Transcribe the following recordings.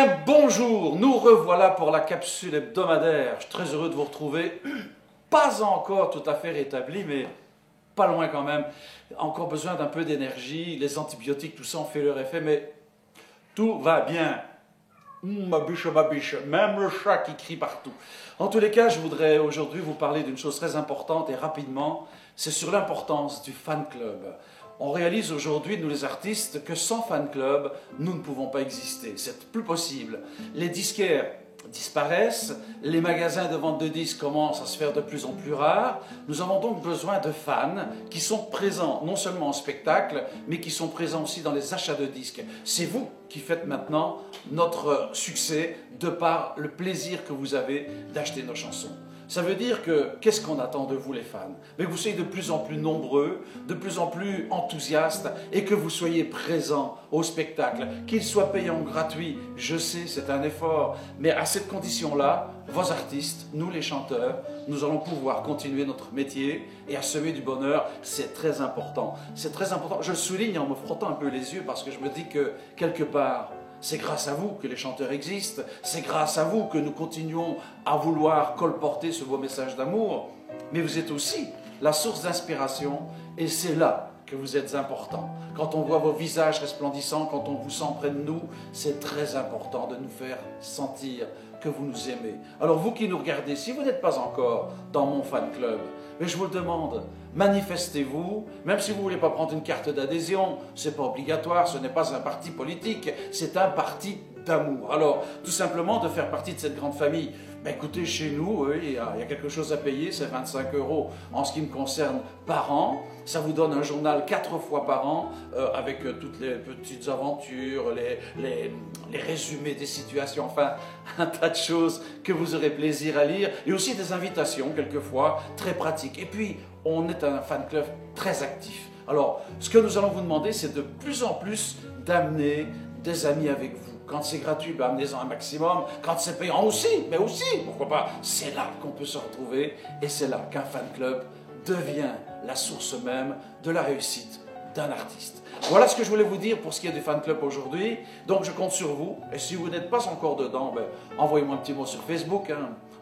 bien, bonjour, nous revoilà pour la capsule hebdomadaire. Je suis très heureux de vous retrouver. Pas encore tout à fait rétabli, mais pas loin quand même. Encore besoin d'un peu d'énergie, les antibiotiques, tout ça ont fait leur effet, mais tout va bien. Ma biche, même le chat qui crie partout. En tous les cas, je voudrais aujourd'hui vous parler d'une chose très importante et rapidement, c'est sur l'importance du fan club. On réalise aujourd'hui, nous les artistes, que sans fan club, nous ne pouvons pas exister. C'est plus possible. Les disquaires disparaissent, les magasins de vente de disques commencent à se faire de plus en plus rares. Nous avons donc besoin de fans qui sont présents non seulement en spectacle, mais qui sont présents aussi dans les achats de disques. C'est vous qui faites maintenant notre succès de par le plaisir que vous avez d'acheter nos chansons. Ça veut dire que, qu'est-ce qu'on attend de vous les fans? Mais que vous soyez de plus en plus nombreux, de plus en plus enthousiastes et que vous soyez présents au spectacle, qu'il soit payant ou gratuit. Je sais, c'est un effort, mais à cette condition-là, vos artistes, nous les chanteurs, nous allons pouvoir continuer notre métier et à semer du bonheur. C'est très important. C'est très important. Je le souligne en me frottant un peu les yeux parce que je me dis que, quelque part, c'est grâce à vous que les chanteurs existent, c'est grâce à vous que nous continuons à vouloir colporter ce beau message d'amour, mais vous êtes aussi la source d'inspiration et c'est là que vous êtes important. Quand on voit vos visages resplendissants, quand on vous sent près de nous, c'est très important de nous faire sentir que vous nous aimez. Alors vous qui nous regardez, si vous n'êtes pas encore dans mon fan club, mais je vous le demande, manifestez-vous, même si vous ne voulez pas prendre une carte d'adhésion, ce n'est pas obligatoire, ce n'est pas un parti politique, c'est un parti d'amour. Alors, tout simplement de faire partie de cette grande famille. Ben écoutez, chez nous, il y a quelque chose à payer, c'est 25 € en ce qui me concerne par an. Ça vous donne un journal 4 fois par an avec toutes les petites aventures, les résumés des situations, enfin un tas de choses que vous aurez plaisir à lire et aussi des invitations quelquefois très pratiques. Et puis, on est un fan club très actif. Alors, ce que nous allons vous demander, c'est de plus en plus d'amener des amis avec vous. Quand c'est gratuit, ben amenez-en un maximum. Quand c'est payant aussi, mais aussi, pourquoi pas. C'est là qu'on peut se retrouver et c'est là qu'un fan club devient la source même de la réussite d'un artiste. Voilà ce que je voulais vous dire pour ce qui est du fan club aujourd'hui. Donc je compte sur vous. Et si vous n'êtes pas encore dedans, ben, envoyez-moi un petit mot sur Facebook,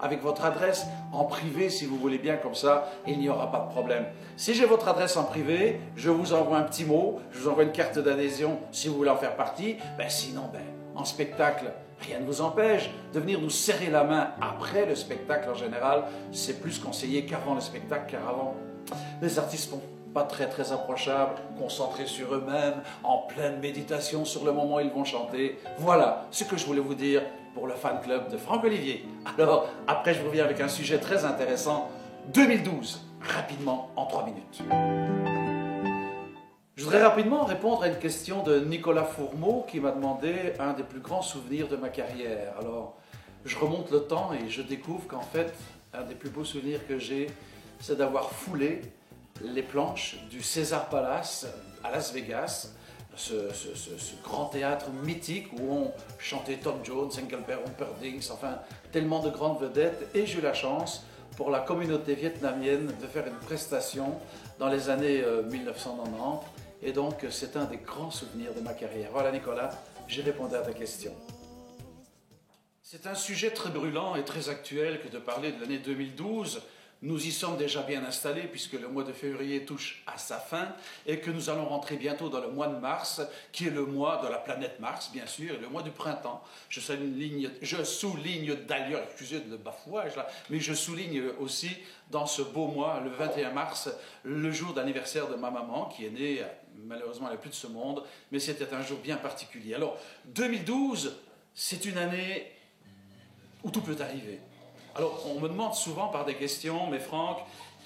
avec votre adresse en privé si vous voulez bien, comme ça il n'y aura pas de problème. Si j'ai votre adresse en privé, je vous envoie un petit mot, je vous envoie une carte d'adhésion si vous voulez en faire partie. Ben, sinon, en spectacle, rien ne vous empêche de venir nous serrer la main après le spectacle en général. C'est plus conseillé qu'avant le spectacle, car avant, les artistes sont pas très approchables, concentrés sur eux-mêmes, en pleine méditation sur le moment où ils vont chanter. Voilà ce que je voulais vous dire pour le fan club de Franck Olivier. Alors, après, je vous reviens avec un sujet très intéressant. 2012, rapidement, en 3 minutes. Je voudrais rapidement répondre à une question de Nicolas Fourmeau qui m'a demandé un des plus grands souvenirs de ma carrière. Alors, je remonte le temps et je découvre qu'en fait, un des plus beaux souvenirs que j'ai, c'est d'avoir foulé les planches du Caesars Palace à Las Vegas, ce grand théâtre mythique où on chantait Tom Jones, Engelbert Humperdinck, enfin tellement de grandes vedettes. Et j'ai eu la chance pour la communauté vietnamienne de faire une prestation dans les années 1990. Et donc c'est un des grands souvenirs de ma carrière. Voilà Nicolas, j'ai répondu à ta question. C'est un sujet très brûlant et très actuel que de parler de l'année 2012. Nous y sommes déjà bien installés puisque le mois de février touche à sa fin et que nous allons rentrer bientôt dans le mois de mars, qui est le mois de la planète Mars, bien sûr, et le mois du printemps. Je souligne d'ailleurs, excusez le bafouage là, mais je souligne aussi dans ce beau mois, le 21 mars, le jour d'anniversaire de ma maman qui est née, malheureusement elle n'est plus de ce monde, mais c'était un jour bien particulier. Alors, 2012, c'est une année où tout peut arriver. Alors, on me demande souvent par des questions, mais Franck,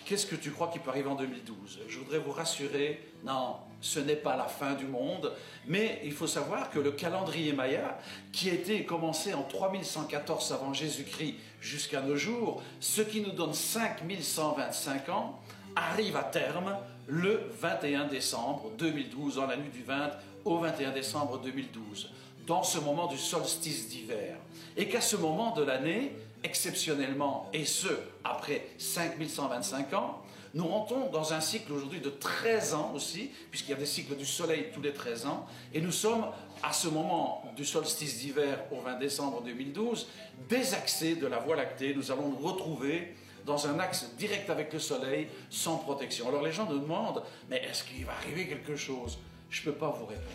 qu'est-ce que tu crois qui peut arriver en 2012? Je voudrais vous rassurer, non, ce n'est pas la fin du monde, mais il faut savoir que le calendrier Maya, qui a été commencé en 3114 avant Jésus-Christ jusqu'à nos jours, ce qui nous donne 5125 ans, arrive à terme le 21 décembre 2012, dans la nuit du 20 au 21 décembre 2012, dans ce moment du solstice d'hiver. Et qu'à ce moment de l'année, exceptionnellement, et ce, après 5125 ans, Nous rentrons dans un cycle aujourd'hui de 13 ans aussi, puisqu'il y a des cycles du soleil tous les 13 ans, et nous sommes à ce moment du solstice d'hiver au 20 décembre 2012, désaxés de la Voie lactée. Nous allons nous retrouver dans un axe direct avec le soleil, sans protection. Alors les gens nous demandent, mais est-ce qu'il va arriver quelque chose? Je ne peux pas vous répondre.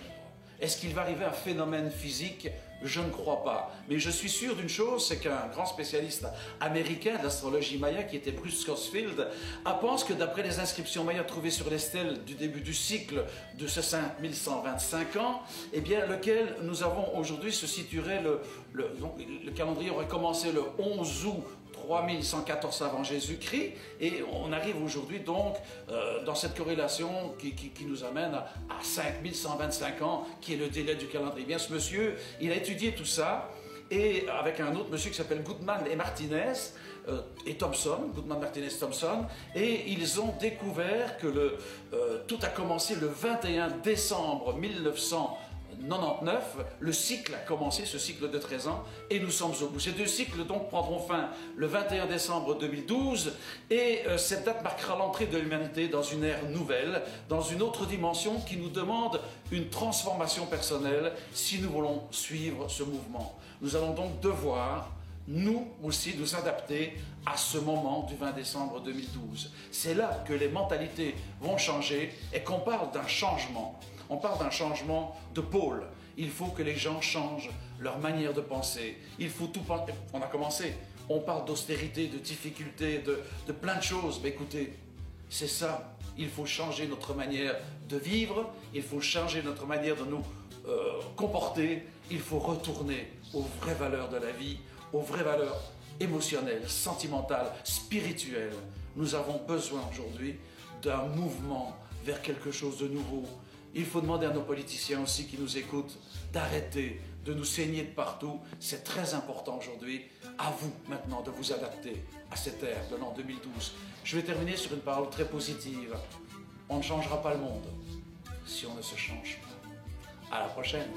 Est-ce qu'il va arriver un phénomène physique? Je ne crois pas. Mais je suis sûr d'une chose, c'est qu'un grand spécialiste américain de l'astrologie maya, qui était Bruce Cosfield, pense que d'après les inscriptions mayas trouvées sur les stèles du début du cycle de ce 5125 ans, eh bien, lequel nous avons aujourd'hui se situerait, le calendrier aurait commencé le 11 août 3114 avant Jésus-Christ, et on arrive aujourd'hui donc dans cette corrélation qui nous amène à 5125 ans, qui est le délai du calendrier. Bien, ce monsieur, il a étudié tout ça, et avec un autre monsieur qui s'appelle Goodman et Martinez, et Thomson, Goodman, Martinez, Thomson, et ils ont découvert que tout a commencé le 21 décembre 1999, le cycle a commencé, ce cycle de 13 ans, et nous sommes au bout. Ces deux cycles donc prendront fin le 21 décembre 2012, et cette date marquera l'entrée de l'humanité dans une ère nouvelle, dans une autre dimension qui nous demande une transformation personnelle si nous voulons suivre ce mouvement. Nous allons donc devoir nous aussi nous adapter à ce moment du 20 décembre 2012. C'est là que les mentalités vont changer et qu'on parle d'un changement. On parle d'un changement de pôle. Il faut que les gens changent leur manière de penser. Il faut tout penser. On a commencé. On parle d'austérité, de difficulté, de plein de choses. Mais écoutez, c'est ça. Il faut changer notre manière de vivre. Il faut changer notre manière de nous comporter. Il faut retourner aux vraies valeurs de la vie, aux vraies valeurs émotionnelles, sentimentales, spirituelles. Nous avons besoin aujourd'hui d'un mouvement vers quelque chose de nouveau. Il faut demander à nos politiciens aussi qui nous écoutent d'arrêter de nous saigner de partout. C'est très important aujourd'hui. À vous maintenant de vous adapter à cette ère de l'an 2012. Je vais terminer sur une parole très positive. On ne changera pas le monde si on ne se change pas. À la prochaine.